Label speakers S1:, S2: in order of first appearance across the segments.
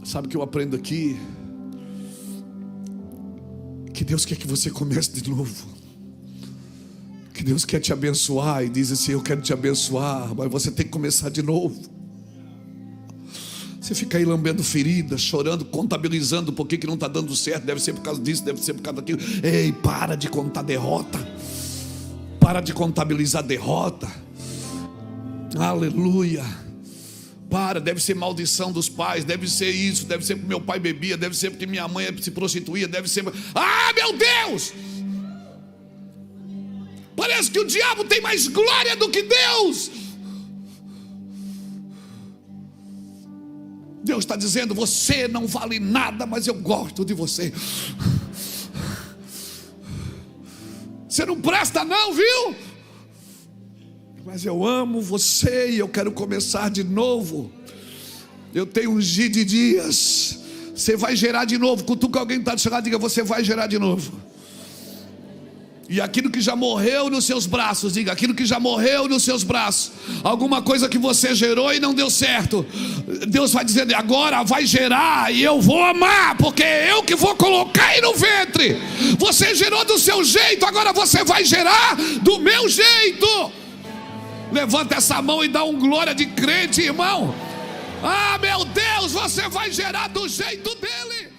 S1: Sabe o que eu aprendo aqui? Que Deus quer que você comece de novo. Que Deus quer te abençoar e diz assim: eu quero te abençoar, mas você tem que começar de novo. Você fica aí lambendo feridas, chorando, contabilizando por que não está dando certo. Deve ser por causa disso, deve ser por causa daquilo. Ei, para de contar derrota. Para de contabilizar derrota. Aleluia. Para, deve ser maldição dos pais, deve ser isso, deve ser porque meu pai bebia, deve ser porque minha mãe se prostituía, deve ser... Ah, meu Deus! Parece que o diabo tem mais glória do que Deus. Deus está dizendo: você não vale nada, mas eu gosto de você. Você não presta não, viu? Mas eu amo você e eu quero começar de novo. Eu tenho uns de dias. Você vai gerar de novo. Cutuca alguém que está do seu lado, diga: você vai gerar de novo. E aquilo que já morreu nos seus braços, diga: aquilo que já morreu nos seus braços, alguma coisa que você gerou e não deu certo, Deus vai dizendo: agora vai gerar e eu vou amar, porque é eu que vou colocar aí no ventre. Você gerou do seu jeito, agora você vai gerar do meu jeito. Levanta essa mão e dá um glória de crente, irmão. Ah, meu Deus, você vai gerar do jeito dele.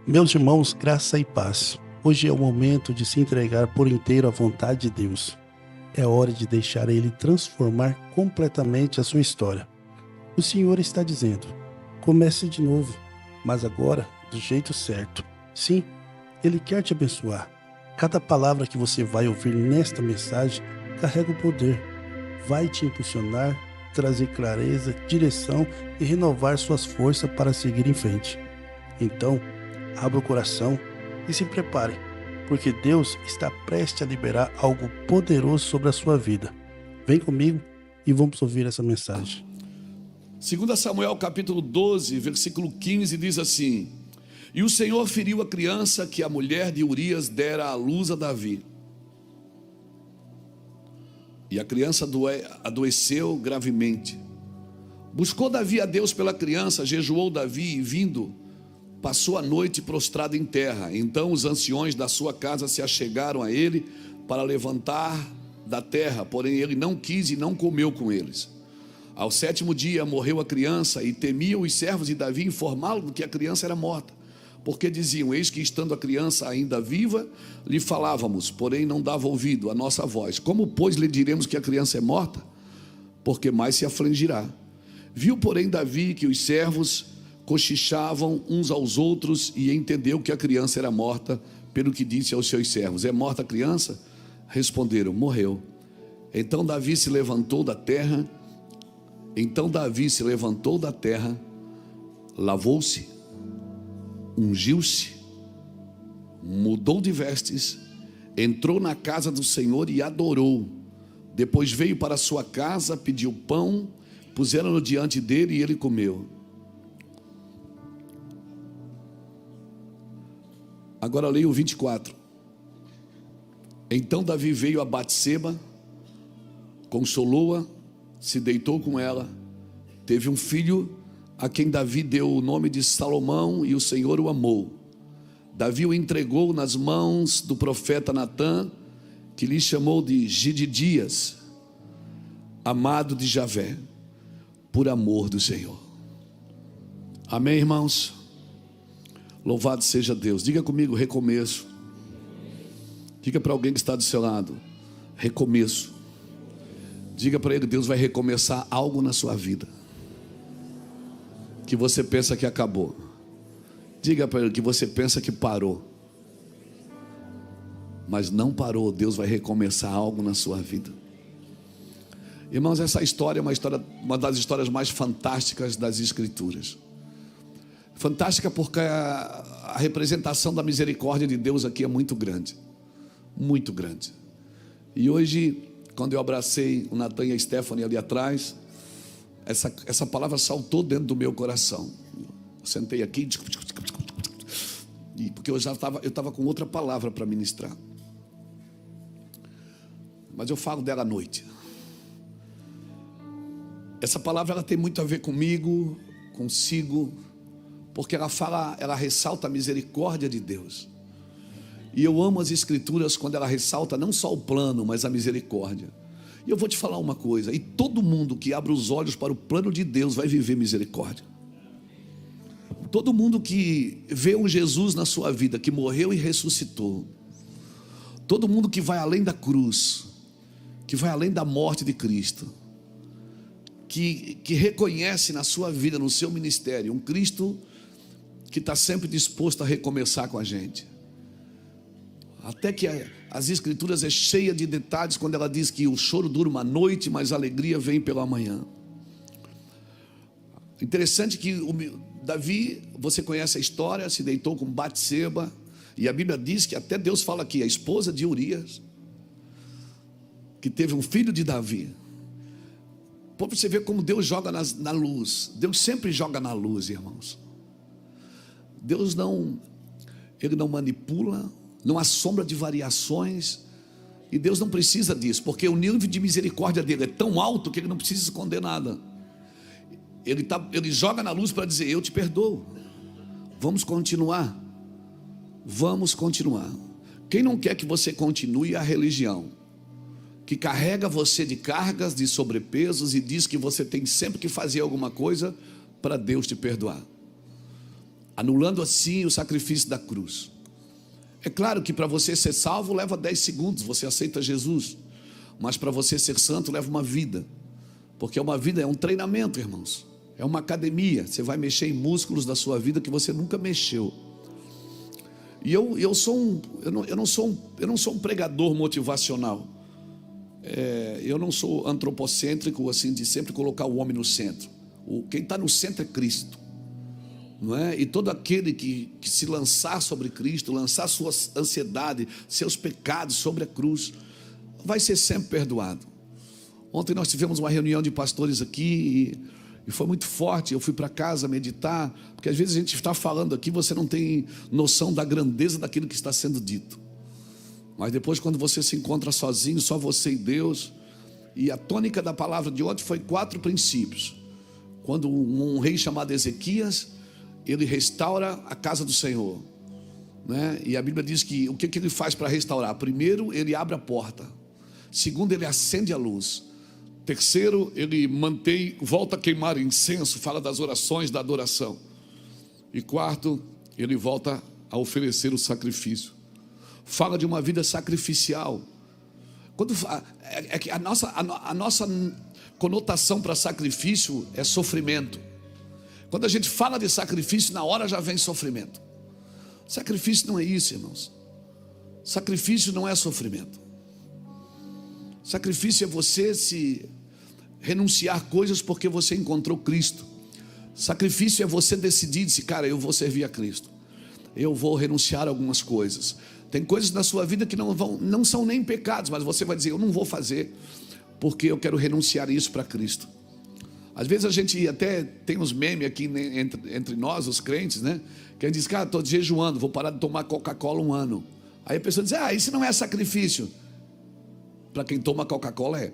S2: Meus irmãos, graça e paz. Hoje é o momento de se entregar por inteiro à vontade de Deus. É hora de deixar Ele transformar completamente a sua história. O Senhor está dizendo: comece de novo, mas agora do jeito certo. Sim, Ele quer te abençoar. Cada palavra que você vai ouvir nesta mensagem carrega o poder. Vai te impulsionar, trazer clareza, direção e renovar suas forças para seguir em frente. Então, abra o coração e se prepare, porque Deus está prestes a liberar algo poderoso sobre a sua vida. Vem comigo e vamos ouvir essa mensagem.
S1: 2 Samuel capítulo 12, versículo 15 diz assim: e o Senhor feriu a criança que a mulher de Urias dera à luz a Davi. E a criança adoeceu gravemente. Buscou Davi a Deus pela criança, jejuou Davi e vindo, passou a noite prostrado em terra. Então os anciões da sua casa se achegaram a ele para levantar da terra, porém ele não quis e não comeu com eles. Ao 7º dia morreu a criança e temiam os servos de Davi informá-lo que a criança era morta. Porque diziam: eis que estando a criança ainda viva, lhe falávamos, porém não dava ouvido à nossa voz. Como, pois, lhe diremos que a criança é morta? Porque mais se afligirá. Viu, porém, Davi que os servos cochichavam uns aos outros e entendeu que a criança era morta, pelo que disse aos seus servos: é morta a criança? Responderam: morreu. Então Davi se levantou da terra, lavou-se, ungiu-se, mudou de vestes, entrou na casa do Senhor e adorou. Depois veio para sua casa, pediu pão, puseram-no diante dele e ele comeu. Agora leia o 24. Então Davi veio a Batseba, consolou-a, se deitou com ela, teve um filho a quem Davi deu o nome de Salomão, e o Senhor o amou. Davi o entregou nas mãos do profeta Natã, que lhe chamou de Gididias, amado de Javé, por amor do Senhor. Amém, irmãos? Louvado seja Deus. Diga comigo: recomeço. Diga para alguém que está do seu lado: recomeço. Diga para ele: Deus vai recomeçar algo na sua vida que você pensa que acabou. Diga para ele que você pensa que parou, mas não parou. Deus vai recomeçar algo na sua vida. Irmãos, essa história é uma das histórias mais fantásticas das Escrituras. Fantástica porque a representação da misericórdia de Deus aqui é muito grande. Muito grande. E hoje, quando eu abracei o Natan e a Stephanie ali atrás, essa palavra saltou dentro do meu coração. Eu sentei aqui, porque eu estava com outra palavra para ministrar. Mas eu falo dela à noite. Essa palavra ela tem muito a ver comigo, consigo, porque ela ressalta a misericórdia de Deus. E eu amo as escrituras quando ela ressalta não só o plano, mas a misericórdia. E eu vou te falar uma coisa, e todo mundo que abre os olhos para o plano de Deus vai viver misericórdia. Todo mundo que vê um Jesus na sua vida, que morreu e ressuscitou, todo mundo que vai além da cruz, que vai além da morte de Cristo, que reconhece na sua vida, no seu ministério, um Cristo que está sempre disposto a recomeçar com a gente. Até que as escrituras é cheia de detalhes quando ela diz que o choro dura uma noite, mas a alegria vem pela manhã. Interessante que Davi, você conhece a história, se deitou com Batseba, e a Bíblia diz que até Deus fala aqui, a esposa de Urias, que teve um filho de Davi. Para você ver como Deus joga na luz. Deus sempre joga na luz, irmãos. Deus Ele não manipula, não há sombra de variações, e Deus não precisa disso, porque o nível de misericórdia dele é tão alto que ele não precisa esconder nada. Ele joga na luz para dizer: eu te perdoo, vamos continuar. Quem não quer que você continue a religião que carrega você de cargas, de sobrepesos, e diz que você tem sempre que fazer alguma coisa para Deus te perdoar, anulando assim o sacrifício da cruz? É claro que para você ser salvo leva 10 segundos, você aceita Jesus, mas para você ser santo leva uma vida, porque uma vida é um treinamento, irmãos, é uma academia. Você vai mexer em músculos da sua vida que você nunca mexeu. E eu não sou um pregador motivacional, eu não sou antropocêntrico, assim, de sempre colocar o homem no centro. Quem está no centro é Cristo, não é? E todo aquele que se lançar sobre Cristo, lançar sua ansiedade, seus pecados sobre a cruz, vai ser sempre perdoado. Ontem nós tivemos uma reunião de pastores aqui e foi muito forte. Eu fui para casa meditar, porque às vezes a gente está falando aqui, você não tem noção da grandeza daquilo que está sendo dito, mas depois, quando você se encontra sozinho, só você e Deus, e a tônica da palavra de ontem foi 4 princípios. Quando um rei chamado Ezequias, ele restaura a casa do Senhor, né? E a Bíblia diz que o que ele faz para restaurar? Primeiro, ele abre a porta. Segundo, ele acende a luz. Terceiro, ele volta a queimar incenso, fala das orações, da adoração. E quarto, ele volta a oferecer o sacrifício. Fala de uma vida sacrificial. A nossa conotação para sacrifício é sofrimento. Quando a gente fala de sacrifício, na hora já vem sofrimento. Sacrifício não é isso, irmãos. Sacrifício não é sofrimento. Sacrifício é você se renunciar coisas porque você encontrou Cristo. Sacrifício é você decidir, cara, eu vou servir a Cristo, eu vou renunciar a algumas coisas. Tem coisas na sua vida que não são nem pecados, mas você vai dizer: eu não vou fazer, porque eu quero renunciar isso para Cristo. Às vezes a gente até tem uns memes aqui entre nós, os crentes, né? Que a gente diz: cara, estou jejuando, vou parar de tomar Coca-Cola 1 ano. Aí a pessoa diz: isso não é sacrifício. Para quem toma Coca-Cola é.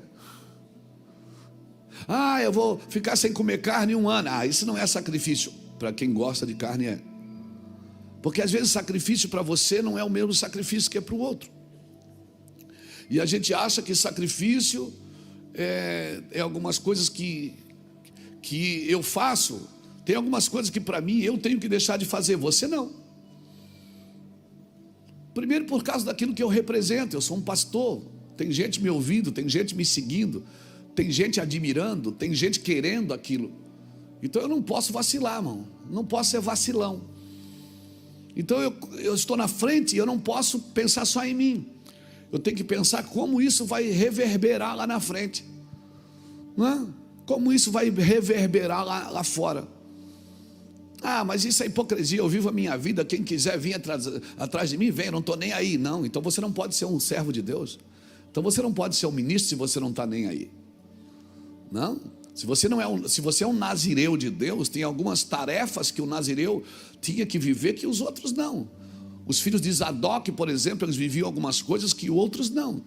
S1: Eu vou ficar sem comer carne 1 ano. Isso não é sacrifício. Para quem gosta de carne é. Porque às vezes sacrifício para você não é o mesmo sacrifício que é para o outro. E a gente acha que sacrifício é algumas coisas que eu faço. Tem algumas coisas que para mim eu tenho que deixar de fazer, você não. Primeiro, por causa daquilo que eu represento. Eu sou um pastor, tem gente me ouvindo, tem gente me seguindo, tem gente admirando, tem gente querendo aquilo. Então eu não posso vacilar, irmão, não posso ser vacilão. Então eu estou na frente e eu não posso pensar só em mim. Eu tenho que pensar como isso vai reverberar lá na frente, não é? Como isso vai reverberar lá fora. Mas isso é hipocrisia, eu vivo a minha vida, quem quiser vir atrás de mim, vem, eu não estou nem aí. Não, então você não pode ser um servo de Deus. Então você não pode ser um ministro se você não está nem aí. Não, se você é um nazireu de Deus, tem algumas tarefas que o nazireu tinha que viver que os outros não. Os filhos de Zadok, por exemplo, eles viviam algumas coisas que outros não.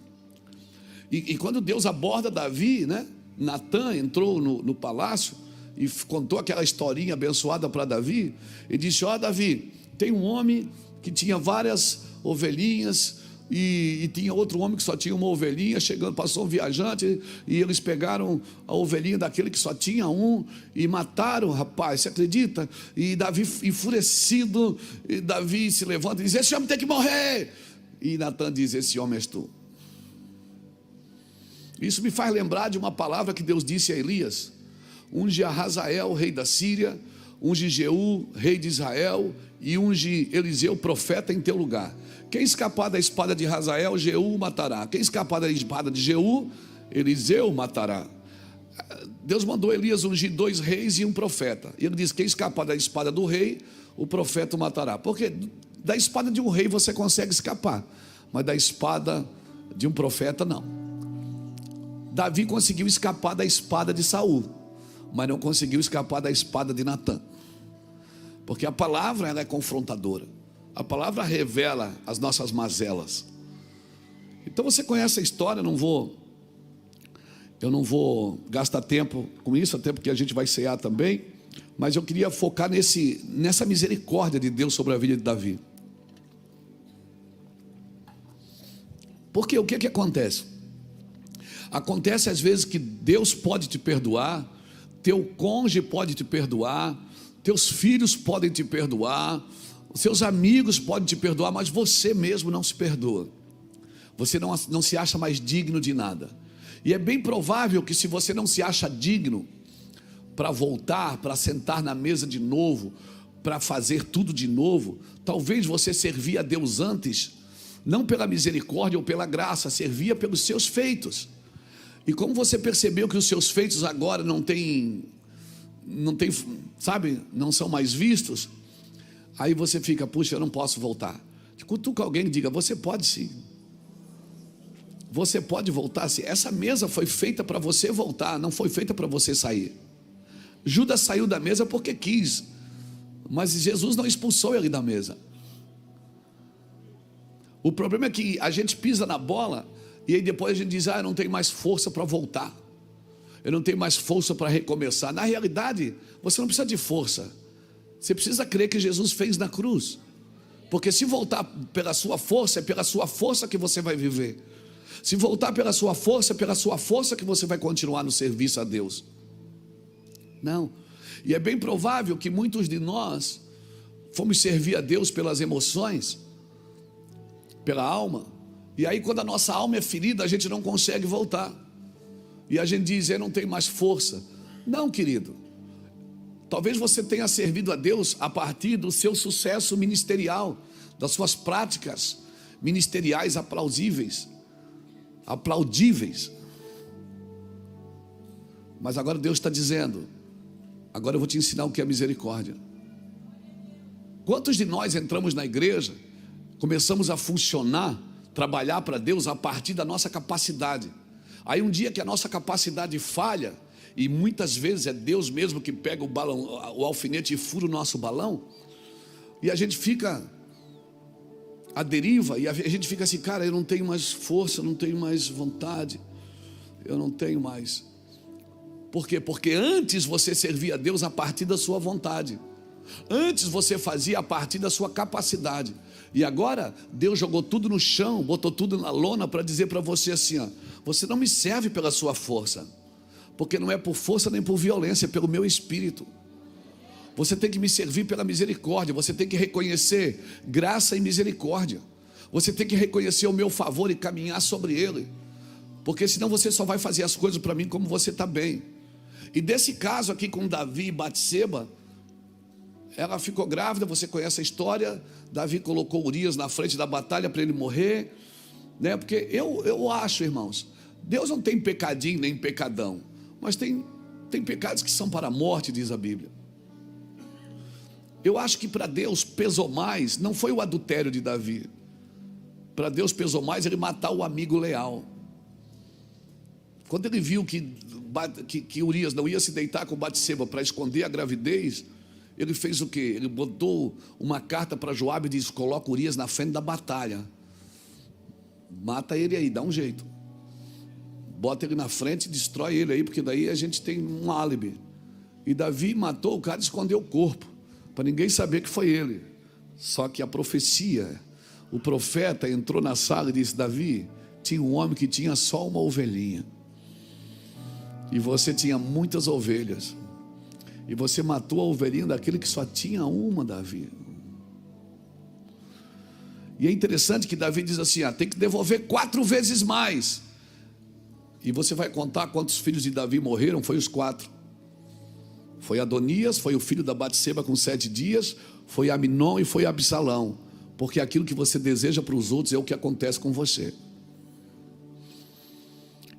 S1: E quando Deus aborda Davi, né? Natã entrou no palácio e contou aquela historinha abençoada para Davi, e disse: ó, Davi, tem um homem que tinha várias ovelhinhas, e tinha outro homem que só tinha uma ovelhinha. Chegando, passou um viajante, e eles pegaram a ovelhinha daquele que só tinha um, e mataram, rapaz, você acredita? E Davi, enfurecido, e Davi se levanta e diz: esse homem tem que morrer. E Natan diz: esse homem és tu. Isso me faz lembrar de uma palavra que Deus disse a Elias: unge a Hazael, rei da Síria, unge Jeú, rei de Israel, e unge Eliseu, profeta, em teu lugar. Quem escapar da espada de Hazael, Jeú matará. Quem escapar da espada de Jeú, Eliseu matará. Deus mandou Elias ungir 2 reis e um profeta. E ele diz: quem escapar da espada do rei, o profeta o matará. Porque da espada de um rei você consegue escapar, mas da espada de um profeta não. Davi conseguiu escapar da espada de Saul, mas não conseguiu escapar da espada de Natan. Porque a palavra, ela é confrontadora. A palavra revela as nossas mazelas. Então você conhece a história. Eu não vou gastar tempo com isso, até porque a gente vai cear também. Mas eu queria focar nessa misericórdia de Deus sobre a vida de Davi. Porque o que acontece? Acontece às vezes que Deus pode te perdoar, teu cônjuge pode te perdoar, teus filhos podem te perdoar, os seus amigos podem te perdoar, mas você mesmo não se perdoa. Você não se acha mais digno de nada. E é bem provável que, se você não se acha digno para voltar, para sentar na mesa de novo, para fazer tudo de novo, talvez você servia a Deus antes, não pela misericórdia ou pela graça, servia pelos seus feitos. E como você percebeu que os seus feitos agora não são mais vistos, aí você fica: puxa, eu não posso voltar. Cutuca alguém e diga: você pode sim. Você pode voltar sim. Essa mesa foi feita para você voltar, não foi feita para você sair. Judas saiu da mesa porque quis, mas Jesus não expulsou ele da mesa. O problema é que a gente pisa na bola e aí depois a gente diz: eu não tenho mais força para voltar, eu não tenho mais força para recomeçar. Na realidade, você não precisa de força, você precisa crer que Jesus fez na cruz. Porque se voltar pela sua força, é pela sua força que você vai viver. Se voltar pela sua força, é pela sua força que você vai continuar no serviço a Deus. Não. E é bem provável que muitos de nós fomos servir a Deus pelas emoções, pela alma, e aí quando a nossa alma é ferida, a gente não consegue voltar, e a gente diz: eu não tenho mais força. Não, querido, talvez você tenha servido a Deus a partir do seu sucesso ministerial, das suas práticas ministeriais aplaudíveis, mas agora Deus está dizendo: agora eu vou te ensinar o que é misericórdia. Quantos de nós entramos na igreja, começamos a funcionar, trabalhar para Deus a partir da nossa capacidade. Aí um dia que a nossa capacidade falha, e muitas vezes é Deus mesmo que pega o alfinete e fura o nosso balão, e a gente fica à deriva, e a gente fica assim: cara, eu não tenho mais força, eu não tenho mais vontade, eu não tenho mais. Por quê? Porque antes você servia a Deus a partir da sua vontade, antes você fazia a partir da sua capacidade. E agora Deus jogou tudo no chão, botou tudo na lona para dizer para você assim: você não me serve pela sua força, porque não é por força nem por violência, é pelo meu espírito. Você tem que me servir pela misericórdia. Você tem que reconhecer graça e misericórdia. Você tem que reconhecer o meu favor e caminhar sobre ele, porque senão você só vai fazer as coisas para mim como você está bem. E desse caso aqui com Davi e Batseba, ela ficou grávida, você conhece a história. Davi colocou Urias na frente da batalha para ele morrer, né? Porque eu acho, irmãos, Deus não tem pecadinho nem pecadão, mas tem pecados que são para a morte, diz a Bíblia. Eu acho que para Deus pesou mais, não foi o adultério de Davi. Para Deus pesou mais ele matar o amigo leal. Quando ele viu que Urias não ia se deitar com Batseba para esconder a gravidez, ele fez o quê? Ele botou uma carta para Joabe e disse: coloca Urias na frente da batalha, mata ele aí, dá um jeito, bota ele na frente e destrói ele aí, porque daí a gente tem um álibi. E Davi matou o cara e escondeu o corpo, para ninguém saber que foi ele. Só que a profecia, o profeta entrou na sala e disse: Davi, tinha um homem que tinha só uma ovelhinha, e você tinha muitas ovelhas, e você matou a ovelhinha daquele que só tinha uma, Davi. E é interessante que Davi diz assim: tem que devolver 4 vezes mais. E você vai contar quantos filhos de Davi morreram? Foi os 4. Foi Adonias, foi o filho da Batseba com 7 dias, foi Aminon e foi Absalão. Porque aquilo que você deseja para os outros é o que acontece com você.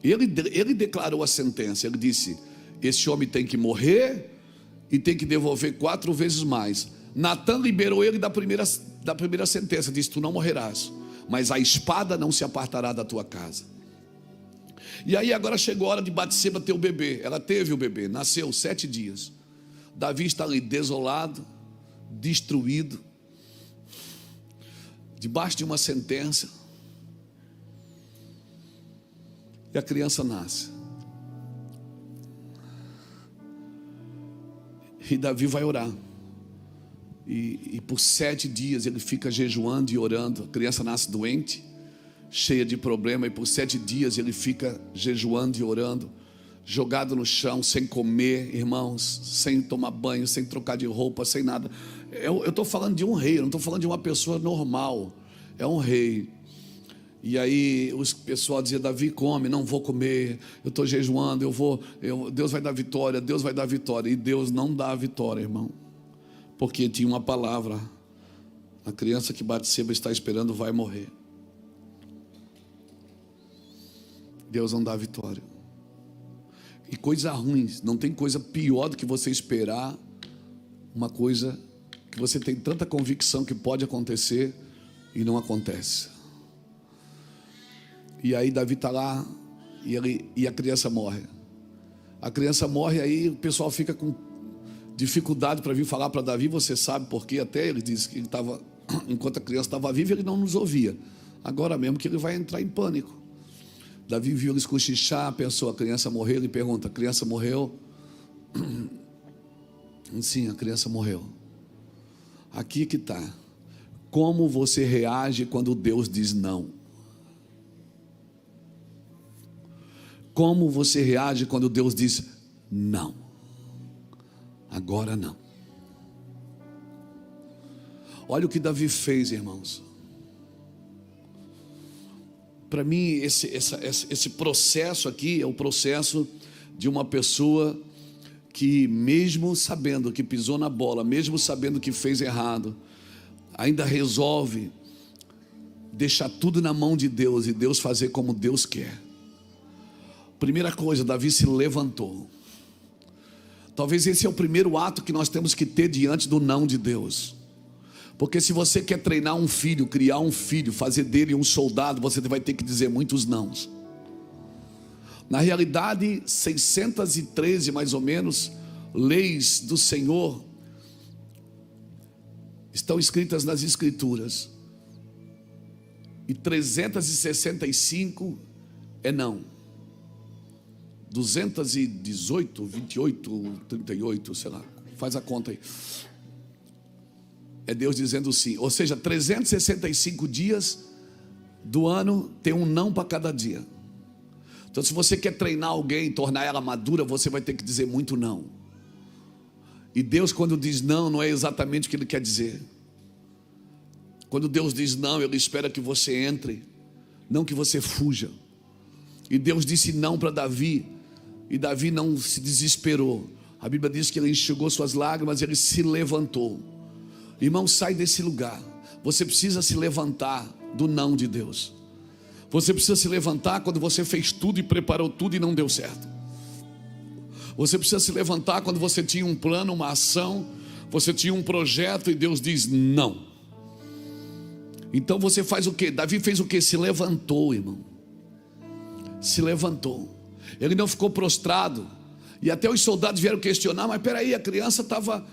S1: Ele declarou a sentença, ele disse: esse homem tem que morrer e tem que devolver 4 vezes mais. Natan liberou ele da primeira sentença, disse: tu não morrerás, mas a espada não se apartará da tua casa. E aí agora chegou a hora de Batseba ter o bebê. Ela teve o bebê, nasceu 7 dias. Davi está ali desolado, destruído, debaixo de uma sentença. E a criança nasce. E Davi vai orar. E por 7 dias ele fica jejuando e orando. A criança nasce doente, cheia de problema, e por 7 dias ele fica jejuando e orando, jogado no chão, sem comer, irmãos, sem tomar banho, sem trocar de roupa, sem nada. Eu estou falando de um rei, eu não estou falando de uma pessoa normal. É um rei. E aí o pessoal dizia: Davi, come. Não vou comer, eu estou jejuando, Deus vai dar vitória, Deus vai dar vitória. E Deus não dá a vitória, irmão, porque tinha uma palavra: a criança que Batseba está esperando vai morrer. Deus não dá vitória. E coisa ruim, não tem coisa pior do que você esperar uma coisa que você tem tanta convicção que pode acontecer e não acontece. E aí Davi está lá e a criança morre. A criança morre, aí o pessoal fica com dificuldade para vir falar para Davi. Você sabe por quê? Até ele disse que ele estava, enquanto a criança estava viva, ele não nos ouvia. Agora mesmo que ele vai entrar em pânico. Davi viu eles cochichar, pensou: a criança morreu. Ele pergunta: a criança morreu? Sim, a criança morreu. Aqui que está. Como você reage quando Deus diz não? Como você reage quando Deus diz não? Agora não. Olha o que Davi fez, irmãos. Para mim, esse processo aqui é o processo de uma pessoa que, mesmo sabendo que pisou na bola, mesmo sabendo que fez errado, ainda resolve deixar tudo na mão de Deus e Deus fazer como Deus quer. Primeira coisa, Davi se levantou. Talvez esse é o primeiro ato que nós temos que ter diante do não de Deus. Porque se você quer treinar um filho, criar um filho, fazer dele um soldado, você vai ter que dizer muitos nãos. Na realidade, 613 mais ou menos leis do Senhor estão escritas nas Escrituras, e 365 é não. 218, 28, 38, sei lá, faz a conta aí. É Deus dizendo sim. Ou seja, 365 dias do ano tem um não para cada dia. Então, se você quer treinar alguém, tornar ela madura, você vai ter que dizer muito não. E Deus, quando diz não, não é exatamente o que Ele quer dizer. Quando Deus diz não, Ele espera que você entre, não que você fuja. E Deus disse não para Davi, e Davi não se desesperou. A Bíblia diz que ele enxugou suas lágrimas e ele se levantou. Irmão, sai desse lugar. Você precisa se levantar do não de Deus. Você precisa se levantar quando você fez tudo e preparou tudo e não deu certo. Você precisa se levantar quando você tinha um plano, uma ação, você tinha um projeto e Deus diz não. Então você faz o quê? Davi fez o quê? Se levantou, irmão. Se levantou. Ele não ficou prostrado. E até os soldados vieram questionar: mas peraí, a criança estava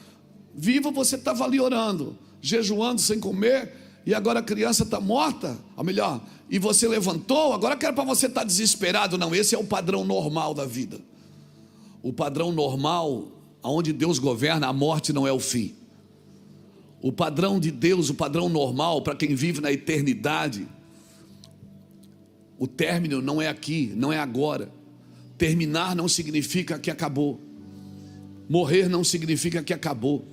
S1: viva, você estava ali orando, jejuando sem comer, e agora a criança está morta. Ou melhor, e você levantou, agora que era para você estar desesperado. Não, esse é o padrão normal da vida. O padrão normal Aonde Deus governa, a morte não é o fim. O padrão de Deus, o padrão normal para quem vive na eternidade, o término não é aqui, não é agora. Terminar não significa que acabou. Morrer não significa que acabou.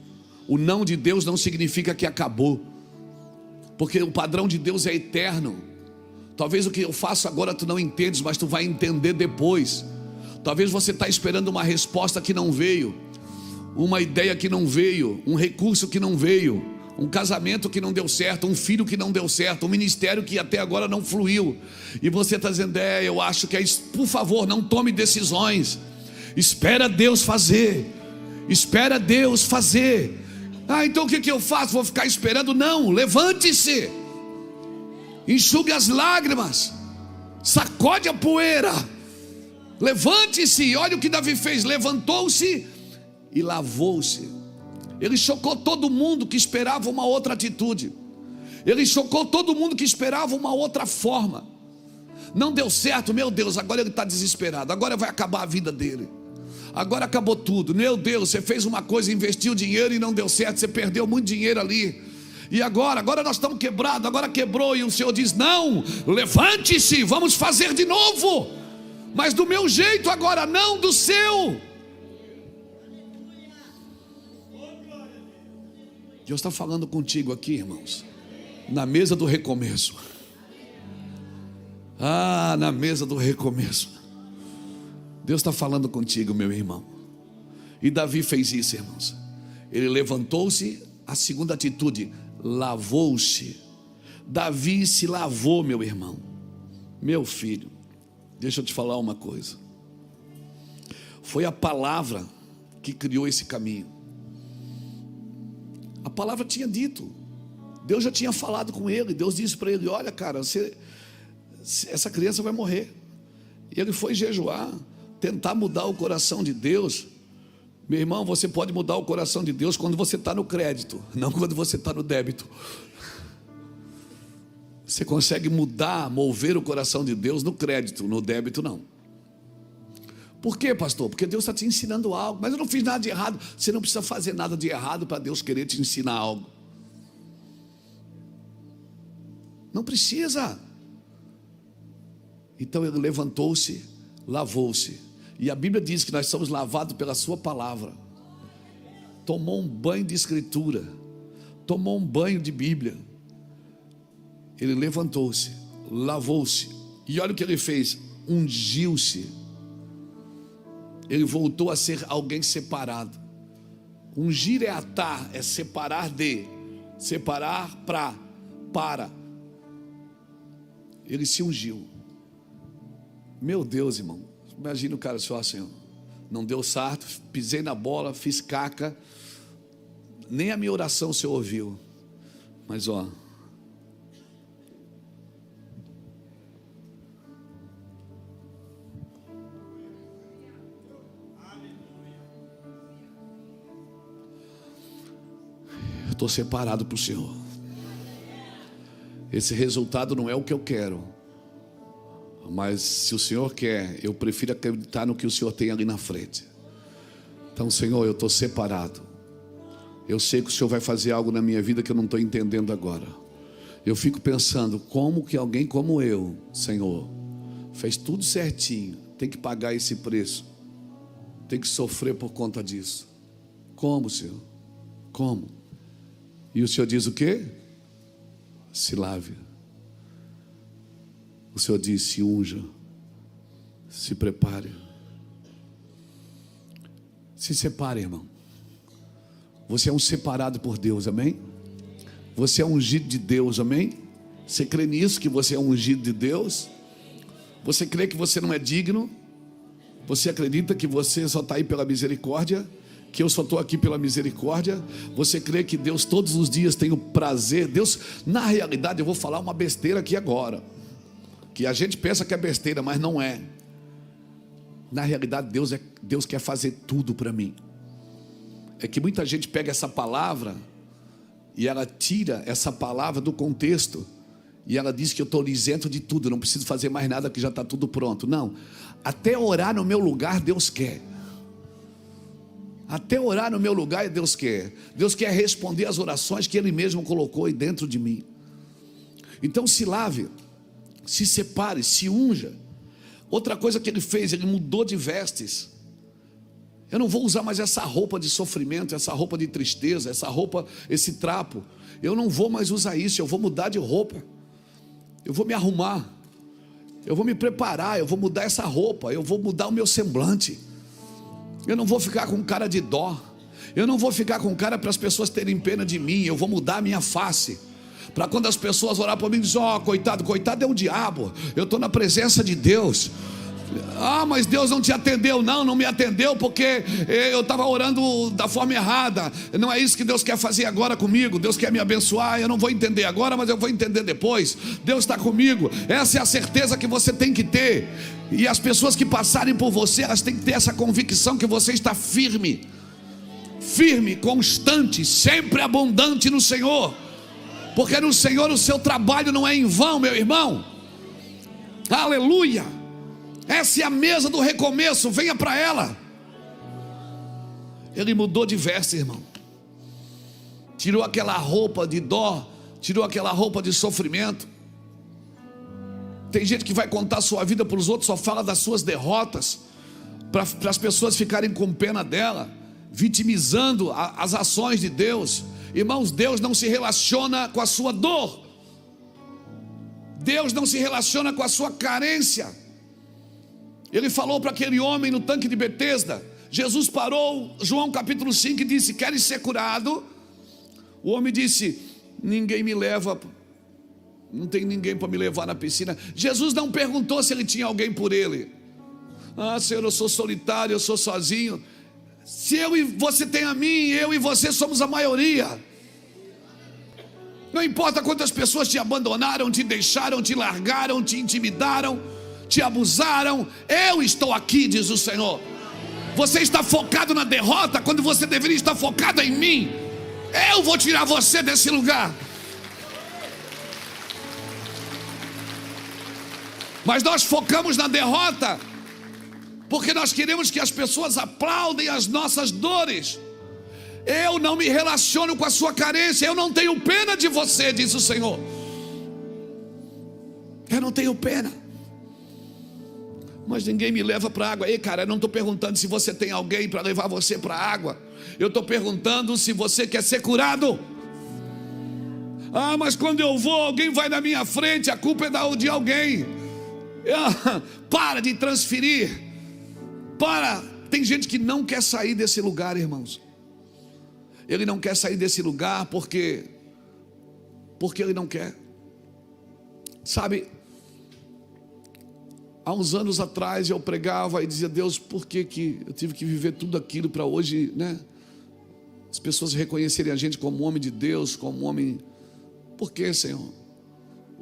S1: O não de Deus não significa que acabou. Porque o padrão de Deus é eterno. Talvez o que eu faço agora tu não entendes, mas tu vai entender depois. Talvez você está esperando uma resposta que não veio, uma ideia que não veio, um recurso que não veio, um casamento que não deu certo, um filho que não deu certo, um ministério que até agora não fluiu. E você está dizendo, eu acho que é isso. Por favor, não tome decisões. Espera Deus fazer. Espera Deus fazer. Então o que eu faço? Vou ficar esperando? Não, levante-se, enxugue as lágrimas, sacode a poeira, levante-se. Olha o que Davi fez, levantou-se e lavou-se. Ele chocou todo mundo que esperava uma outra atitude. Ele chocou todo mundo que esperava uma outra forma. Não deu certo, meu Deus, agora ele está desesperado, agora vai acabar a vida dele. Agora acabou tudo, meu Deus, você fez uma coisa, investiu dinheiro e não deu certo, você perdeu muito dinheiro ali. E agora nós estamos quebrados, agora quebrou. E o Senhor diz, não, levante-se, vamos fazer de novo. Mas do meu jeito agora, não do seu. Deus está falando contigo aqui, irmãos, na mesa do recomeço. Na mesa do recomeço. Deus está falando contigo, meu irmão. E Davi fez isso, irmãos. Ele levantou-se, a segunda atitude, lavou-se. Davi se lavou, meu irmão. Meu filho, deixa eu te falar uma coisa. Foi a palavra que criou esse caminho. A palavra tinha dito. Deus já tinha falado com ele. Deus disse para ele, olha cara, essa criança vai morrer. E ele foi jejuar, tentar mudar o coração de Deus. Meu irmão, você pode mudar o coração de Deus quando você está no crédito, não quando você está no débito. Você consegue mudar, mover o coração de Deus no crédito, no débito não. Por quê, pastor? Porque Deus está te ensinando algo. Mas eu não fiz nada de errado. Você não precisa fazer nada de errado para Deus querer te ensinar algo. Não precisa. Então ele levantou-se, lavou-se. E a Bíblia diz que nós somos lavados pela sua palavra. Tomou um banho de escritura, tomou um banho de Bíblia. Ele levantou-se, lavou-se. E olha o que ele fez, ungiu-se. Ele voltou a ser alguém separado. Ungir é atar, é separar de, separar para. Ele se ungiu. Meu Deus, irmão, imagina o cara só assim, não deu certo, pisei na bola, fiz caca, nem a minha oração o Senhor ouviu. Mas eu estou separado para o Senhor. Esse resultado não é o que eu quero, mas se o Senhor quer, eu prefiro acreditar no que o Senhor tem ali na frente. Então, Senhor, eu estou separado. Eu sei que o Senhor vai fazer algo na minha vida que eu não estou entendendo agora. Eu fico pensando, como que alguém como eu, Senhor, fez tudo certinho, tem que pagar esse preço, tem que sofrer por conta disso. Como, Senhor? Como? E o Senhor diz o quê? Se lave. O Senhor diz, se unja, se prepare. Se separe, irmão. Você é um separado por Deus, amém? Você é ungido de Deus, amém? Você crê nisso, que você é ungido de Deus? Você crê que você não é digno? Você acredita que você só está aí pela misericórdia? Que eu só estou aqui pela misericórdia? Você crê que Deus todos os dias tem o prazer? Deus, na realidade, eu vou falar uma besteira aqui agora, que a gente pensa que é besteira, mas não é. Na realidade, Deus quer fazer tudo para mim. É que muita gente pega essa palavra e ela tira essa palavra do contexto e ela diz que eu estou isento de tudo, não preciso fazer mais nada, que já está tudo pronto. Não, até orar no meu lugar Deus quer. Até orar no meu lugar, Deus quer. Deus quer responder as orações que Ele mesmo colocou aí dentro de mim. Então se lave, se separe, se unja. Outra coisa que Ele fez, Ele mudou de vestes. Eu não vou usar mais essa roupa de sofrimento, essa roupa de tristeza, essa roupa, esse trapo. Eu não vou mais usar isso, eu vou mudar de roupa. Eu vou me arrumar. Eu vou me preparar, eu vou mudar essa roupa, eu vou mudar o meu semblante. Eu não vou ficar com cara de dó. Eu não vou ficar com cara para as pessoas terem pena de mim. Eu vou mudar a minha face. Para quando as pessoas orarem para mim e dizem: ó, coitado, coitado é o diabo. Eu estou na presença de Deus. Ah, mas Deus não te atendeu. Não me atendeu porque eu estava orando da forma errada. Não é isso que Deus quer fazer agora comigo. Deus quer me abençoar. Eu não vou entender agora, mas eu vou entender depois. Deus está comigo. Essa é a certeza que você tem que ter. E as pessoas que passarem por você, elas têm que ter essa convicção que você está firme. Firme, constante, sempre abundante no Senhor. Porque no Senhor o seu trabalho não é em vão, meu irmão. Aleluia. Essa é a mesa do recomeço, venha para ela. Ele mudou de veste, irmão. Tirou aquela roupa de dó, tirou aquela roupa de sofrimento. Tem gente que vai contar sua vida para os outros, só fala das suas derrotas, para as pessoas ficarem com pena dela, vitimizando as ações de Deus. Irmãos, Deus não se relaciona com a sua dor. Deus não se relaciona com a sua carência. Ele falou para aquele homem no tanque de Betesda. Jesus parou, João capítulo 5, e disse: queres ser curado? O homem disse: ninguém me leva, não tem ninguém para me levar na piscina. Jesus não perguntou se ele tinha alguém por ele. Ah, Senhor, eu sou solitário, eu sou sozinho. Se eu e você tem a mim, eu e você somos a maioria. Não importa quantas pessoas te abandonaram, te deixaram, te largaram, te intimidaram, te abusaram, eu estou aqui, diz o Senhor. Você está focado na derrota quando você deveria estar focado em mim. Eu vou tirar você desse lugar. Mas nós focamos na derrota porque nós queremos que as pessoas aplaudem as nossas dores. Eu não me relaciono com a sua carência. Eu não tenho pena de você, diz o Senhor. Eu não tenho pena. Mas ninguém me leva para a água. Ei, cara, eu não estou perguntando se você tem alguém para levar você para a água. Eu estou perguntando se você quer ser curado. Ah, mas quando eu vou, alguém vai na minha frente. A culpa é de alguém. Para de transferir. Tem gente que não quer sair desse lugar, irmãos. Ele não quer sair desse lugar porque ele não quer. Sabe, há uns anos atrás eu pregava e dizia: Deus, por que eu tive que viver tudo aquilo para hoje, né? As pessoas reconhecerem a gente como homem de Deus, como homem. Por que, Senhor?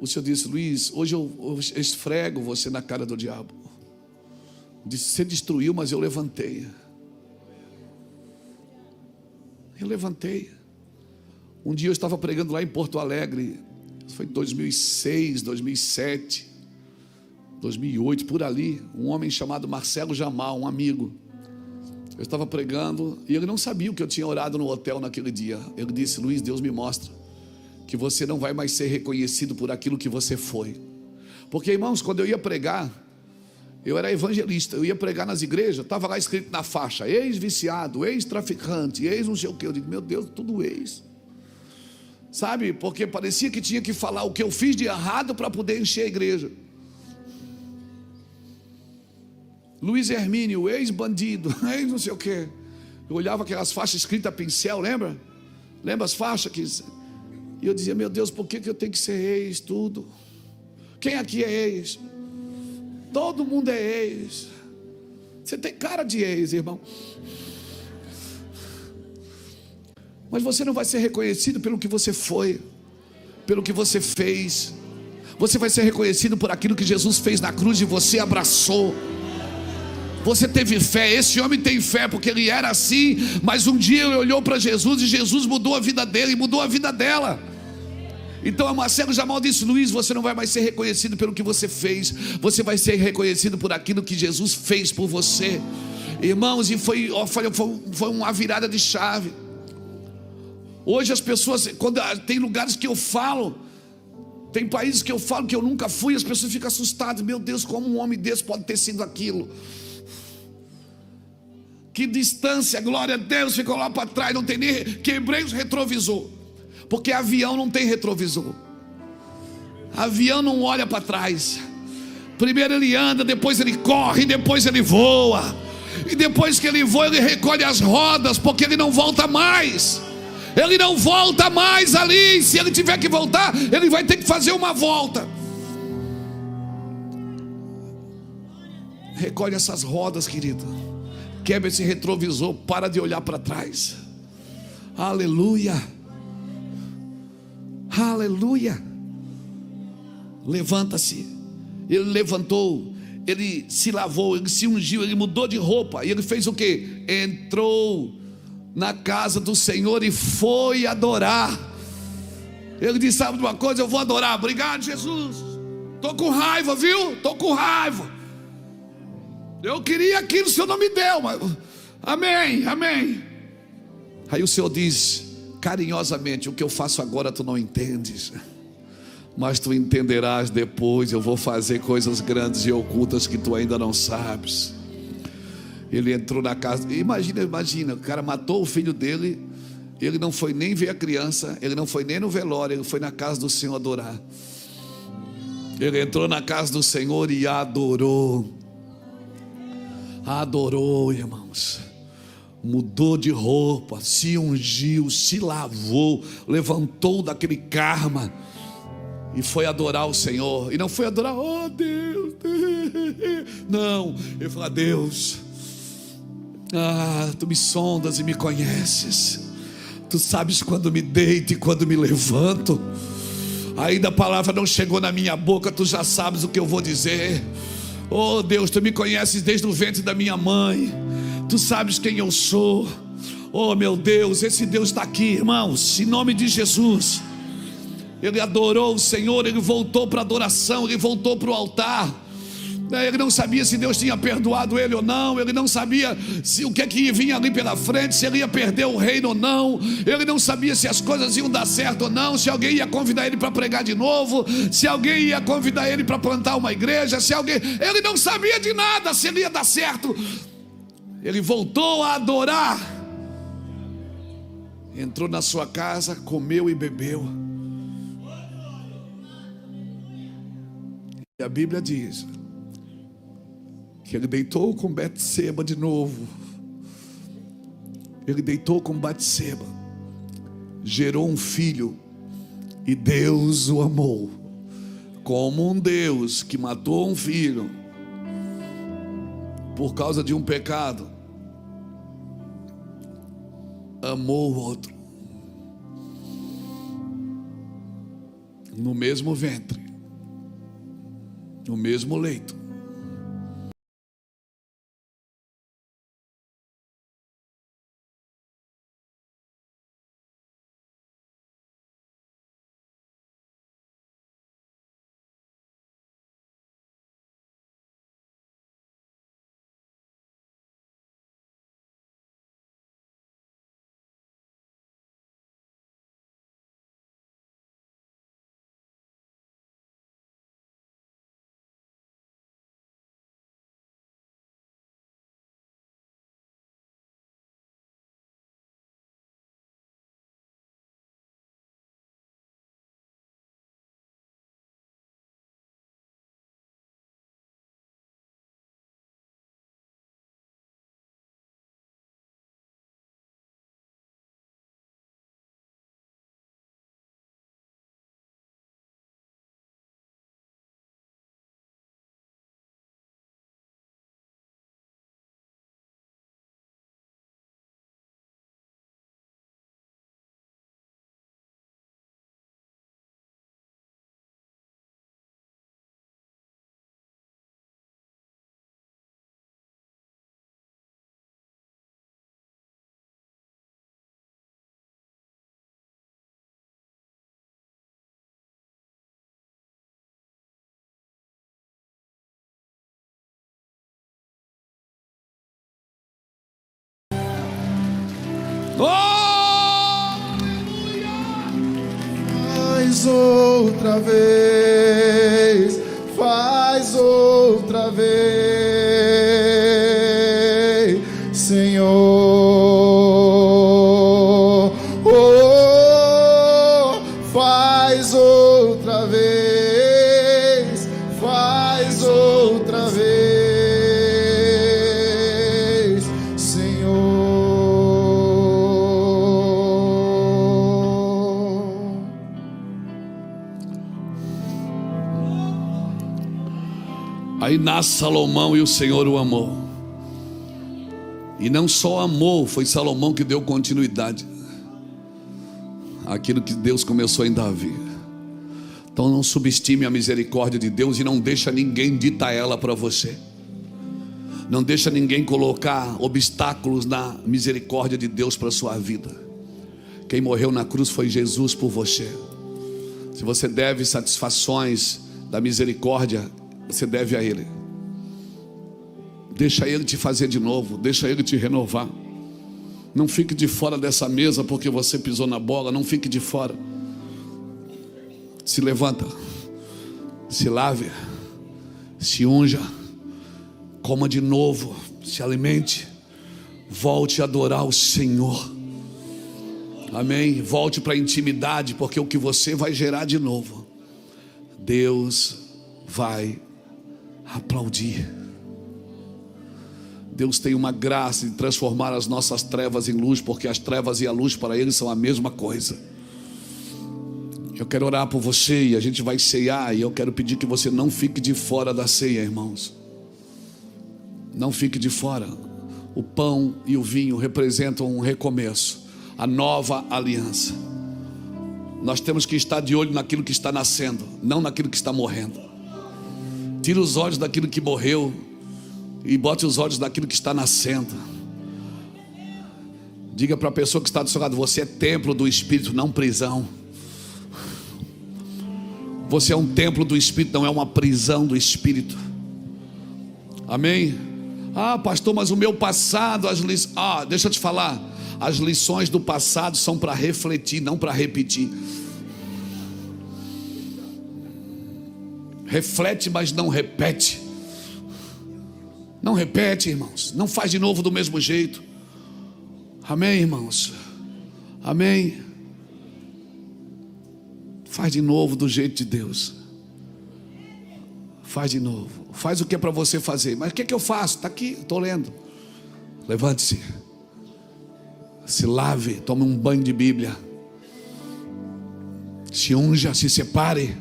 S1: O Senhor disse: Luiz, hoje eu esfrego você na cara do diabo. Disse: você destruiu, mas eu levantei. Eu levantei. Um dia eu estava pregando lá em Porto Alegre. Foi em 2006, 2007, 2008, por ali. Um homem chamado Marcelo Jamal, um amigo. Eu estava pregando e ele não sabia o que eu tinha orado no hotel naquele dia. Ele disse: Luiz, Deus me mostra que você não vai mais ser reconhecido por aquilo que você foi. Porque, irmãos, quando eu ia pregar, eu era evangelista, eu ia pregar nas igrejas, estava lá escrito na faixa: ex-viciado, ex-traficante, ex não sei o que. Eu digo: meu Deus, tudo ex. Sabe, porque parecia que tinha que falar o que eu fiz de errado para poder encher a igreja. Luiz Hermínio, ex-bandido, ex não sei o que. Eu olhava aquelas faixas escritas a pincel, lembra? Lembra as faixas que... E eu dizia: meu Deus, por que eu tenho que ser ex tudo? Quem aqui é ex? Todo mundo é ex. Você tem cara de ex, irmão. Mas você não vai ser reconhecido pelo que você foi, pelo que você fez. Você vai ser reconhecido por aquilo que Jesus fez na cruz e você abraçou. Você teve fé. Esse homem tem fé porque ele era assim, mas um dia ele olhou para Jesus e Jesus mudou a vida dele e mudou a vida dela. Então Marcelo Jamal disse: Luiz, você não vai mais ser reconhecido pelo que você fez, você vai ser reconhecido por aquilo que Jesus fez por você. Irmãos, e foi uma virada de chave. Hoje as pessoas, tem lugares que eu falo, tem países que eu falo que eu nunca fui, as pessoas ficam assustadas. Meu Deus, como um homem desse pode ter sido aquilo? Que distância, glória a Deus, ficou lá para trás, não tem nem, quebrei os retrovisor, porque avião não tem retrovisor. Avião não olha para trás. Primeiro ele anda, depois ele corre, depois ele voa. E depois que ele voa, ele recolhe as rodas, porque ele não volta mais. Ele não volta mais ali. Se ele tiver que voltar, ele vai ter que fazer uma volta. Recolhe essas rodas, querido. Quebra esse retrovisor, para de olhar para trás. Aleluia. Aleluia. Levanta-se. Ele levantou, ele se lavou, ele se ungiu, ele mudou de roupa. E ele fez o que? Entrou na casa do Senhor e foi adorar. Ele disse: sabe de uma coisa, eu vou adorar. Obrigado, Jesus. Estou com raiva, viu? Estou com raiva. Eu queria aquilo, o Senhor não me deu, mas... Amém, amém. Aí o Senhor diz carinhosamente: o que eu faço agora tu não entendes, mas tu entenderás depois. Eu vou fazer coisas grandes e ocultas que tu ainda não sabes. Ele entrou na casa. Imagina, o cara matou o filho dele. Ele não foi nem ver a criança, ele não foi nem no velório, ele foi na casa do Senhor adorar. Ele entrou na casa do Senhor e adorou. Adorou, irmãos. Mudou de roupa, se ungiu, se lavou, levantou daquele karma e foi adorar o Senhor. E não foi adorar, oh Deus, não. Ele falou: Deus, tu me sondas e me conheces. Tu sabes quando me deito e quando me levanto. Ainda a palavra não chegou na minha boca, tu já sabes o que eu vou dizer. Oh Deus, tu me conheces desde o ventre da minha mãe. Tu sabes quem eu sou. Oh meu Deus, esse Deus está aqui, irmãos, em nome de Jesus. Ele adorou o Senhor, ele voltou para a adoração, ele voltou para o altar. Ele não sabia se Deus tinha perdoado ele ou não. Ele não sabia se o que é que vinha ali pela frente, se ele ia perder o reino ou não. Ele não sabia se as coisas iam dar certo ou não, se alguém ia convidar ele para pregar de novo, se alguém ia convidar ele para plantar uma igreja, ele não sabia de nada, se ele ia dar certo. Ele voltou a adorar. Entrou na sua casa, comeu e bebeu. E a Bíblia diz que ele deitou com Betseba de novo. Ele deitou com Betseba, gerou um filho, e Deus o amou. Como um Deus que matou um filho por causa de um pecado, amou o outro no mesmo ventre, no mesmo leito.
S3: Faz outra vez, faz outra vez, Senhor. Oh, faz outra vez, faz outra vez, Senhor.
S1: Aí nasce Salomão e o Senhor o amou. E não só amou, foi Salomão que deu continuidade àquilo que Deus começou em Davi. Então não subestime a misericórdia de Deus e não deixa ninguém ditar ela para você. Não deixa ninguém colocar obstáculos na misericórdia de Deus para a sua vida. Quem morreu na cruz foi Jesus por você. Se você deve satisfações da misericórdia, você deve a Ele. Deixa Ele te fazer de novo, deixa Ele te renovar. Não fique de fora dessa mesa porque você pisou na bola. Não fique de fora. Se levanta, se lave, se unja, coma de novo, se alimente, volte a adorar o Senhor. Amém? Volte para a intimidade, porque o que você vai gerar de novo, Deus vai aplaudir. Deus tem uma graça de transformar as nossas trevas em luz, porque as trevas e a luz para Ele são a mesma coisa. Eu quero orar por você e a gente vai ceiar, e eu quero pedir que você não fique de fora da ceia, irmãos. Não fique de fora. O pão e o vinho representam um recomeço, a nova aliança. Nós temos que estar de olho naquilo que está nascendo, não naquilo que está morrendo. Tira os olhos daquilo que morreu e bote os olhos daquilo que está nascendo. Diga para a pessoa que está do seu lado: você é templo do Espírito, não prisão. Você é um templo do Espírito, não é uma prisão do Espírito. Amém? Ah, pastor, mas o meu passado, deixa eu te falar, as lições do passado são para refletir, não para repetir. Reflete, mas não repete. Não repete, irmãos. Não faz de novo do mesmo jeito. Amém, irmãos? Amém? Faz de novo do jeito de Deus. Faz de novo. Faz o que é para você fazer. Mas o que é que eu faço? Está aqui, estou lendo. Levante-se. Se lave, tome um banho de Bíblia. Se unja, se separe.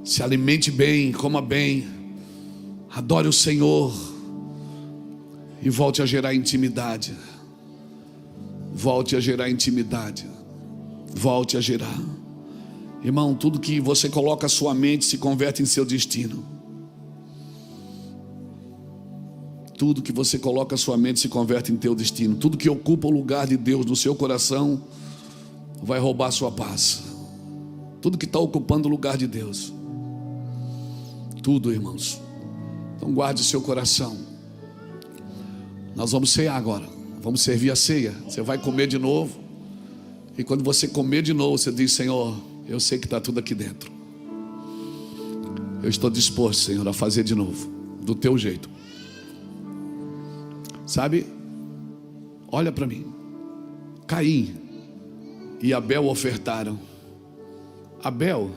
S1: Se alimente bem, coma bem. Adore o Senhor. E volte a gerar intimidade. Volte a gerar intimidade. Volte a gerar. Irmão, tudo que você coloca a sua mente se converte em seu destino. Tudo que você coloca a sua mente se converte em teu destino. Tudo que ocupa o lugar de Deus no seu coração vai roubar a sua paz. Tudo que está ocupando o lugar de Deus. Tudo, irmãos. Então guarde o seu coração. Nós vamos cear agora. Vamos servir a ceia. Você vai comer de novo. E quando você comer de novo, você diz: Senhor, eu sei que está tudo aqui dentro. Eu estou disposto, Senhor, a fazer de novo, do teu jeito. Sabe? Olha para mim. Caim e Abel ofertaram. Abel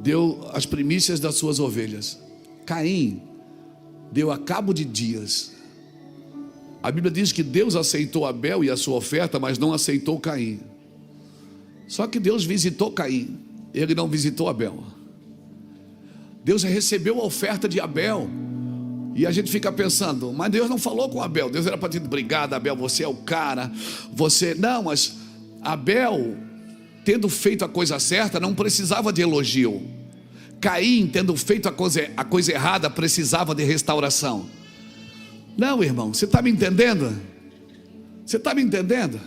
S1: deu as primícias das suas ovelhas. Caim deu a cabo de dias. A Bíblia diz que Deus aceitou Abel e a sua oferta, mas não aceitou Caim. Só que Deus visitou Caim, Ele não visitou Abel. Deus recebeu a oferta de Abel. E a gente fica pensando: mas Deus não falou com Abel. Deus era para dizer: obrigado, Abel, você é o cara. Você... Não, mas Abel, tendo feito a coisa certa, não precisava de elogio. Caim, tendo feito a coisa errada, precisava de restauração. Não, irmão, você está me entendendo? Você está me entendendo?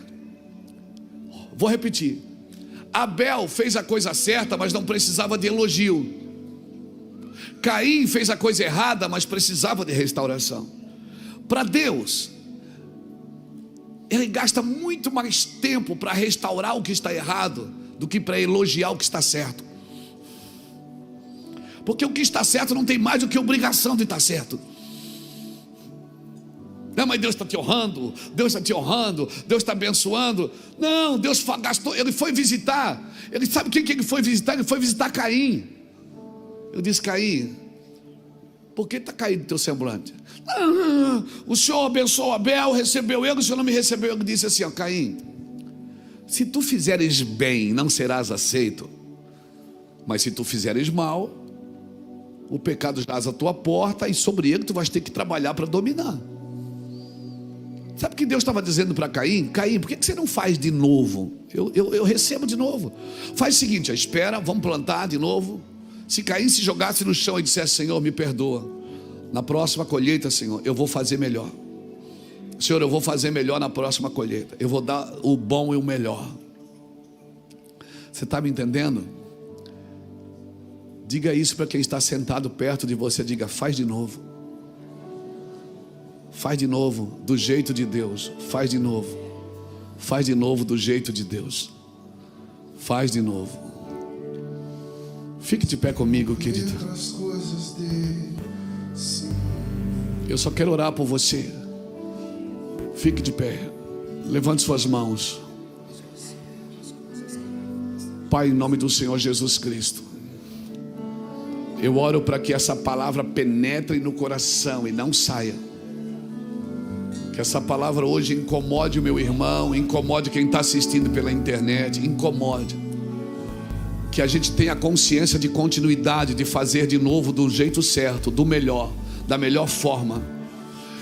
S1: Vou repetir. Abel fez a coisa certa, mas não precisava de elogio. Caim fez a coisa errada, mas precisava de restauração. Para Deus ele gasta muito mais tempo para restaurar o que está errado do que para elogiar o que está certo. Porque o que está certo não tem mais do que obrigação de estar certo. Não, mas Deus está te honrando, Deus está te honrando, Deus está abençoando. Não, Deus gastou, ele foi visitar. Ele sabe quem que ele foi visitar? Ele foi visitar Caim. Eu disse: Caim, por que está caído o teu semblante? O Senhor abençoou Abel, recebeu ele, o Senhor não me recebeu. Ele disse assim: ó, Caim, se tu fizeres bem, não serás aceito. Mas se tu fizeres mal, o pecado jaz à tua porta, e sobre ele tu vais ter que trabalhar para dominar. Sabe o que Deus estava dizendo para Caim? Caim, por que você não faz de novo? Eu recebo de novo. Faz o seguinte: espera, vamos plantar de novo. Se Caim se jogasse no chão e dissesse: Senhor, me perdoa, na próxima colheita, Senhor, eu vou fazer melhor. Senhor, eu vou fazer melhor na próxima colheita. Eu vou dar o bom e o melhor. Você está me entendendo? Diga isso para quem está sentado perto de você. Diga: faz de novo. Faz de novo do jeito de Deus. Faz de novo. Faz de novo do jeito de Deus. Faz de novo. Fique de pé comigo, querido. Eu só quero orar por você. Fique de pé. Levante suas mãos. Pai, em nome do Senhor Jesus Cristo, eu oro para que essa palavra penetre no coração e não saia. Que essa palavra hoje incomode o meu irmão, incomode quem está assistindo pela internet, incomode. Que a gente tenha consciência de continuidade, de fazer de novo do jeito certo, do melhor, da melhor forma.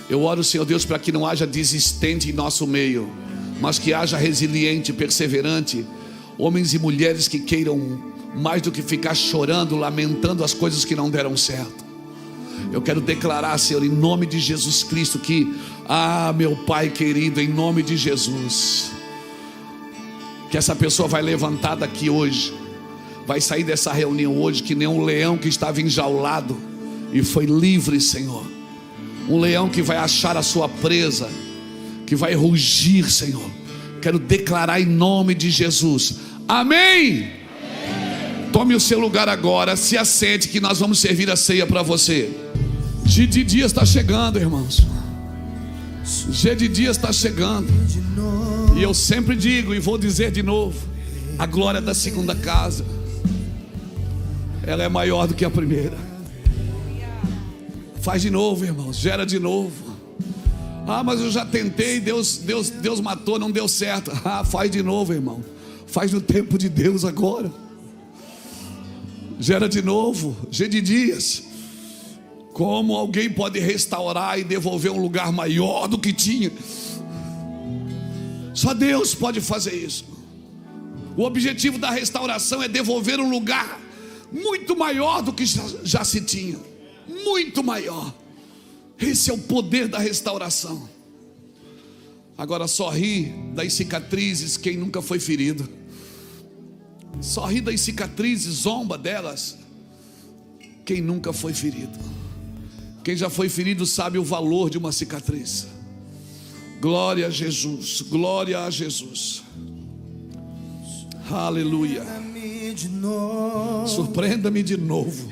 S1: Eu oro, Senhor Deus, para que não haja desistente em nosso meio, mas que haja resiliente, perseverante, homens e mulheres que queiram mais do que ficar chorando, lamentando as coisas que não deram certo. Eu quero declarar, Senhor, em nome de Jesus Cristo, que, meu Pai querido, em nome de Jesus, que essa pessoa vai levantar daqui hoje, vai sair dessa reunião hoje que nem um leão que estava enjaulado e foi livre, Senhor. Um leão que vai achar a sua presa, que vai rugir, Senhor. Quero declarar em nome de Jesus. Amém. Tome o seu lugar agora, se assente que nós vamos servir a ceia para você. G de Dias está chegando, irmãos. G de Dias está chegando. E eu sempre digo e vou dizer de novo: a glória da segunda casa, ela é maior do que a primeira. Faz de novo, irmãos, gera de novo. Mas eu já tentei, Deus matou, não deu certo. Faz de novo, irmão. Faz no tempo de Deus agora. Gera de novo. G de Dias. Como alguém pode restaurar e devolver um lugar maior do que tinha? Só Deus pode fazer isso. O objetivo da restauração é devolver um lugar muito maior do que já se tinha. Muito maior. Esse é o poder da restauração. Agora só ri das cicatrizes quem nunca foi ferido. Só ri das cicatrizes, zomba delas quem nunca foi ferido. Quem já foi ferido sabe o valor de uma cicatriz. Glória a Jesus, glória a Jesus. Aleluia. Surpreenda-me de novo.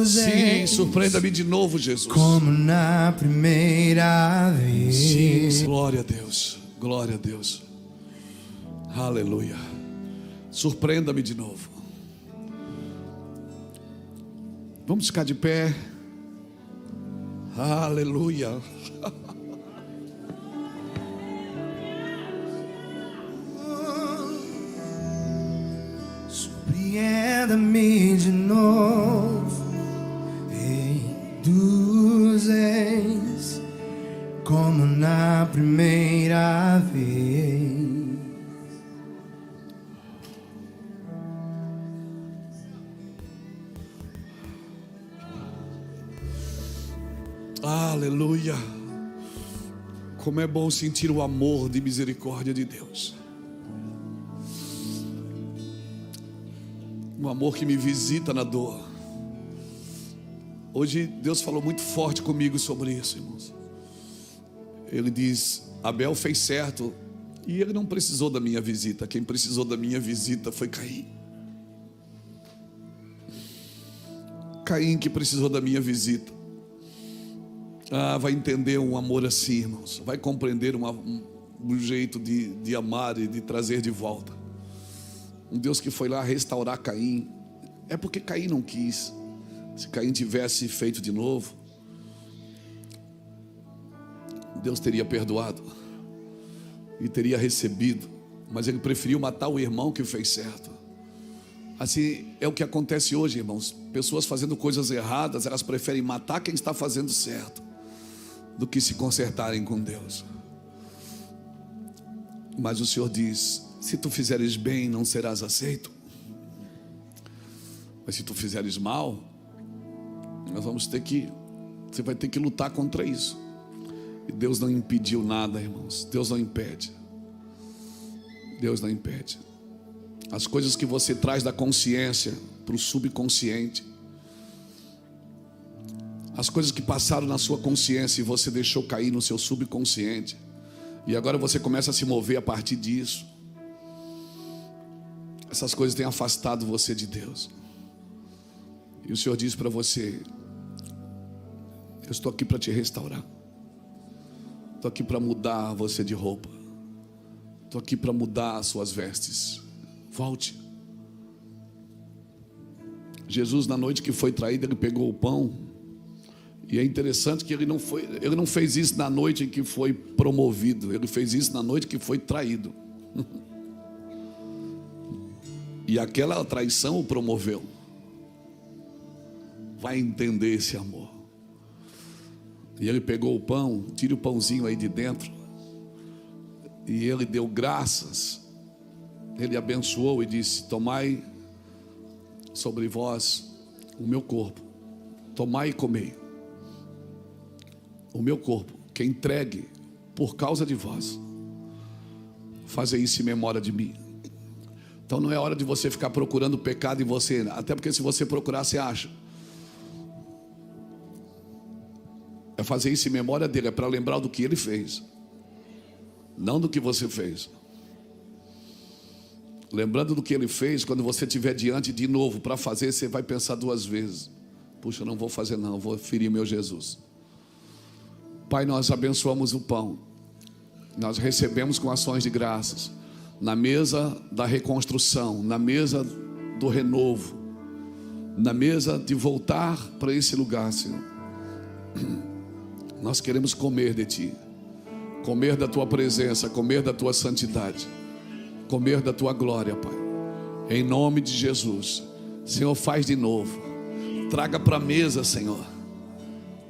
S1: Sim, surpreenda-me de novo, Jesus.
S3: Como na primeira vez.
S1: Sim, glória a Deus, glória a Deus. Aleluia. Surpreenda-me de novo. Vamos ficar de pé. Aleluia.
S3: Surpreenda-me de novo, reduzes como na primeira vez.
S1: Aleluia. Como é bom sentir o amor de misericórdia de Deus. Um amor que me visita na dor. Hoje Deus falou muito forte comigo sobre isso, irmãos. Ele diz: Abel fez certo e ele não precisou da minha visita. Quem precisou da minha visita foi Caim. Caim que precisou da minha visita. Vai entender um amor assim, irmãos. Vai compreender um jeito de amar e de trazer de volta. Um Deus que foi lá restaurar Caim. É porque Caim não quis. Se Caim tivesse feito de novo, Deus teria perdoado e teria recebido. Mas ele preferiu matar o irmão que fez certo. Assim é o que acontece hoje, irmãos. Pessoas fazendo coisas erradas, elas preferem matar quem está fazendo certo do que se consertarem com Deus. Mas o Senhor diz: se tu fizeres bem, não serás aceito. Mas se tu fizeres mal, você vai ter que lutar contra isso. E Deus não impediu nada, irmãos. Deus não impede. Deus não impede. As coisas que você traz da consciência para o subconsciente, as coisas que passaram na sua consciência e você deixou cair no seu subconsciente, e agora você começa a se mover a partir disso. Essas coisas têm afastado você de Deus. E o Senhor diz para você: eu estou aqui para te restaurar. Estou aqui para mudar você de roupa. Estou aqui para mudar as suas vestes. Volte. Jesus, na noite que foi traído, ele pegou o pão. E é interessante que ele não fez isso na noite em que foi promovido. Ele fez isso na noite que foi traído. E aquela traição o promoveu. Vai entender esse amor. E ele pegou o pão, tira o pãozinho aí de dentro, e ele deu graças. Ele abençoou e disse: tomai sobre vós o meu corpo, tomai e comei. O meu corpo, que é entregue por causa de vós. Fazei isso em memória de mim. Então não é hora de você ficar procurando pecado em você, até porque se você procurar, você acha. É fazer isso em memória dele, é para lembrar do que ele fez, não do que você fez. Lembrando do que ele fez, quando você estiver diante de novo para fazer, você vai pensar duas vezes: puxa, eu não vou fazer não, vou ferir meu Jesus. Pai, nós abençoamos o pão, nós recebemos com ações de graças, na mesa da reconstrução, na mesa do renovo, na mesa de voltar para esse lugar, Senhor. Nós queremos comer de Ti, comer da Tua presença, comer da Tua santidade, comer da Tua glória, Pai. Em nome de Jesus. Senhor, faz de novo. Traga para a mesa, Senhor.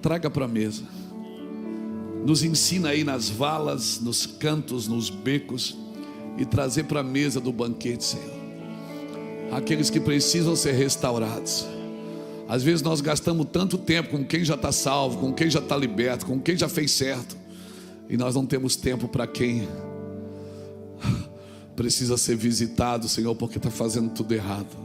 S1: Traga para a mesa. Nos ensina aí nas valas, nos cantos, nos becos, e trazer para a mesa do banquete, Senhor, aqueles que precisam ser restaurados. Às vezes nós gastamos tanto tempo com quem já está salvo, com quem já está liberto, com quem já fez certo, e nós não temos tempo para quem precisa ser visitado, Senhor, porque está fazendo tudo errado.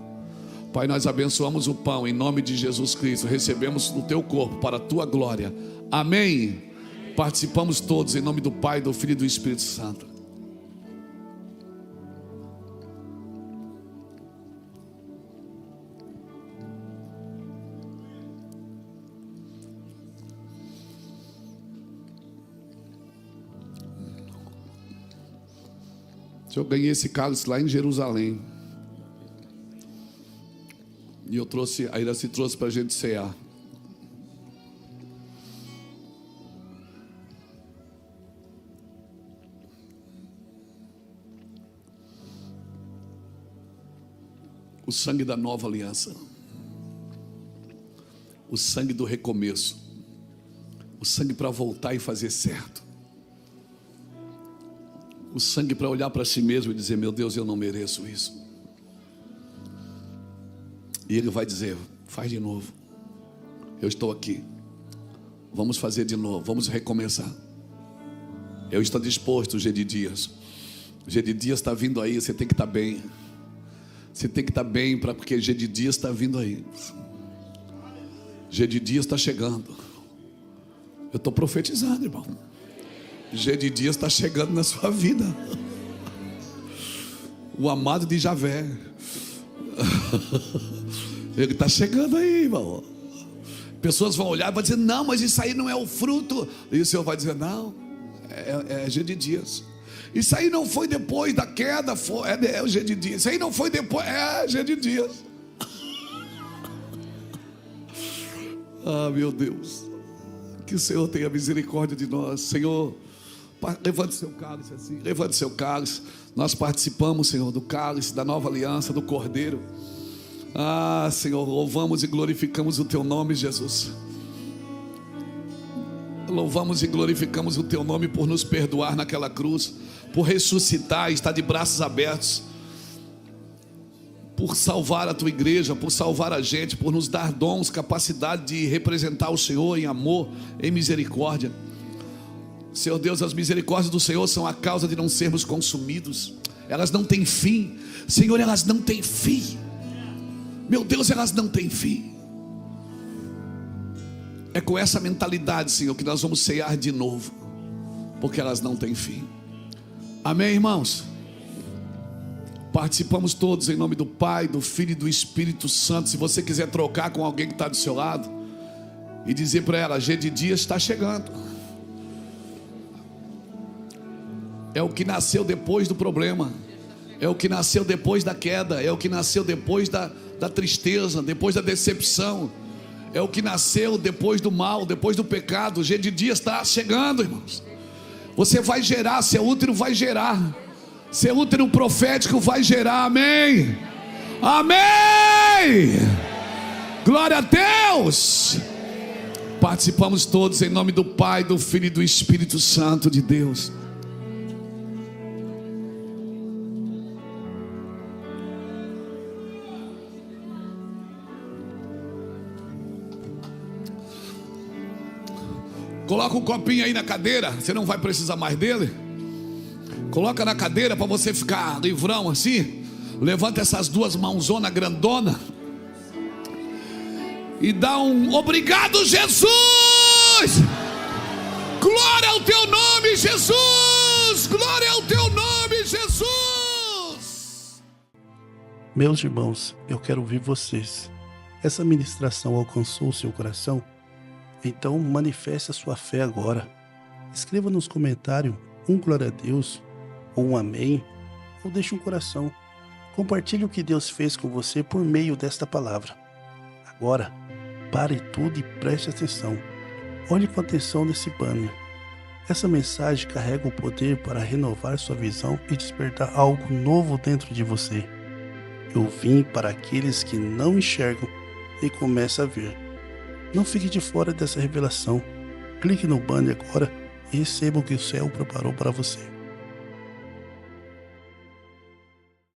S1: Pai, nós abençoamos o pão em nome de Jesus Cristo, recebemos no Teu corpo para a Tua glória. Amém. Participamos todos em nome do Pai, do Filho e do Espírito Santo. Eu ganhei esse cálice lá em Jerusalém. E eu trouxe, a Iraci trouxe para a gente cear. O sangue da nova aliança. O sangue do recomeço. O sangue para voltar e fazer certo. O sangue para olhar para si mesmo e dizer: meu Deus, eu não mereço isso. E Ele vai dizer: faz de novo. Eu estou aqui. Vamos fazer de novo, vamos recomeçar. Eu estou disposto, G de Dias. G de Dias está vindo aí, você tem que estar bem. Você tem que estar bem, porque G de Dias está vindo aí. G de Dias está chegando. Eu estou profetizando, irmão. G de Dias está chegando na sua vida. O amado de Javé. Ele está chegando aí, irmão. Pessoas vão olhar e vão dizer: não, mas isso aí não é o fruto. E o Senhor vai dizer: não, é G de Dias. Isso aí não foi depois da queda, é o G de Dias. Isso aí não foi depois, é G de Dias. Ah, meu Deus, que o Senhor tenha misericórdia de nós. Senhor, levante seu cálice assim, levante seu cálice. Nós participamos, Senhor, do cálice, da nova aliança, do Cordeiro. Ah, Senhor, louvamos e glorificamos o Teu nome, Jesus. Louvamos e glorificamos o Teu nome por nos perdoar naquela cruz, por ressuscitar, estar de braços abertos, por salvar a Tua igreja, por salvar a gente, por nos dar dons, capacidade de representar o Senhor em amor, em misericórdia. Senhor Deus, as misericórdias do Senhor são a causa de não sermos consumidos. Elas não têm fim, Senhor, elas não têm fim. Meu Deus, elas não têm fim. É com essa mentalidade, Senhor, que nós vamos cear de novo, porque elas não têm fim. Amém, irmãos? Participamos todos em nome do Pai, do Filho e do Espírito Santo. Se você quiser trocar com alguém que está do seu lado e dizer para ela: G de Dias está chegando. É o que nasceu depois do problema, é o que nasceu depois da queda, é o que nasceu depois da tristeza, depois da decepção, é o que nasceu depois do mal, depois do pecado. O G de Dias está chegando, irmãos. Você vai gerar, seu útero vai gerar, seu útero profético vai gerar. Amém, amém, glória a Deus. Participamos todos em nome do Pai, do Filho e do Espírito Santo de Deus. Coloca um copinho aí na cadeira, você não vai precisar mais dele. Coloca na cadeira para você ficar livrão assim. Levanta essas duas mãozona grandona e dá um obrigado, Jesus. Glória ao teu nome, Jesus. Glória ao teu nome, Jesus.
S2: Meus irmãos, eu quero ouvir vocês. Essa ministração alcançou o seu coração? Então manifeste a sua fé agora. Escreva nos comentários um glória a Deus, ou um amém, ou deixe um coração. Compartilhe o que Deus fez com você por meio desta palavra. Agora, pare tudo e preste atenção. Olhe com atenção nesse banner. Essa mensagem carrega o poder para renovar sua visão e despertar algo novo dentro de você. Eu vim para aqueles que não enxergam e começam a ver. Não fique de fora dessa revelação. Clique no banner agora e receba o que o céu preparou para você.